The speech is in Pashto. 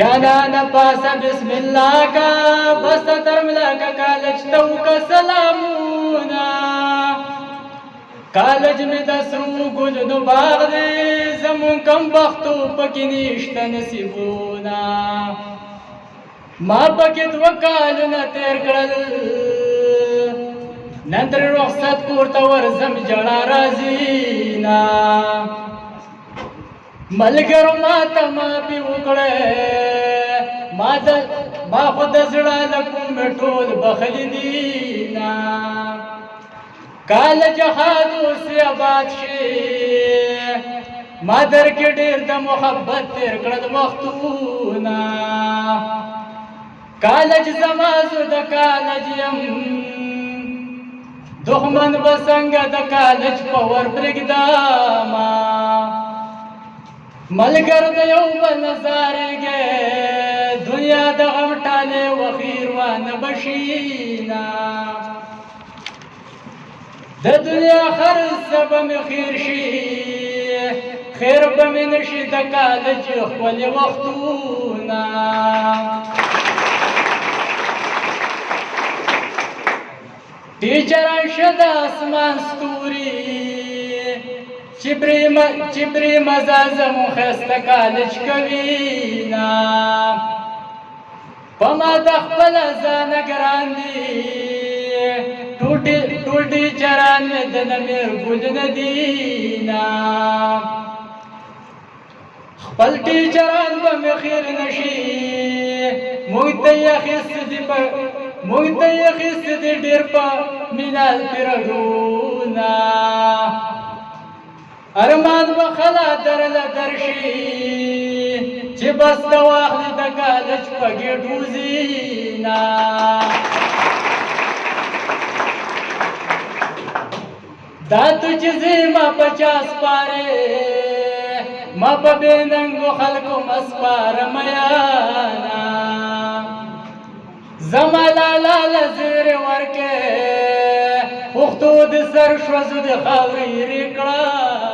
جانانا پاسا بسم اللہ کا بستا ترملا کا کالج تو کا سلامونا کالج میں دسرو گلنو باغ دے زمون کم بختو پکی نیشتا نصیبونا ما پکی دو کالونا تیر کرل نندر رخصت کورتا ورزم جڑا رازینا ملګرو ماته معافي وکړه ما خو د زړه له کومې ټول بخلي دي نه کاله جهاد اوسې آباد شي ما درکې ډېر د محبت تېر کړل وختونه کالج زما زه د کالج یم دښمن به څنګه د کالج په ور پرېږدمه ملګر د یو بل نظارېږې دنیا د غم ټالې وخیر وانه بشینا د دنیا خرڅ به مې خیر شي خیر به مې نشي د کالج ښکلي وختونه ټیچران شه د اسمان ستوري چبری مزازم خسته کالج کوینا پما دخپل ځان ګران دي ټول ټیچران مې د نمیر ګل ندینا خپل ټیچران به مې خیر نشي موږ ته یې اخیستې دي ډېر په مینه پیرډونه ارمان بخلا درله درشي چې بس د واخلي د کالج په ګېډو زینا دا تو چې زما په چا سپارې ما په بې ننګو خلکو مسپاره میانا زما لالا له زیرې ورکې پښتو د سر شوزو د خاورې رې کړه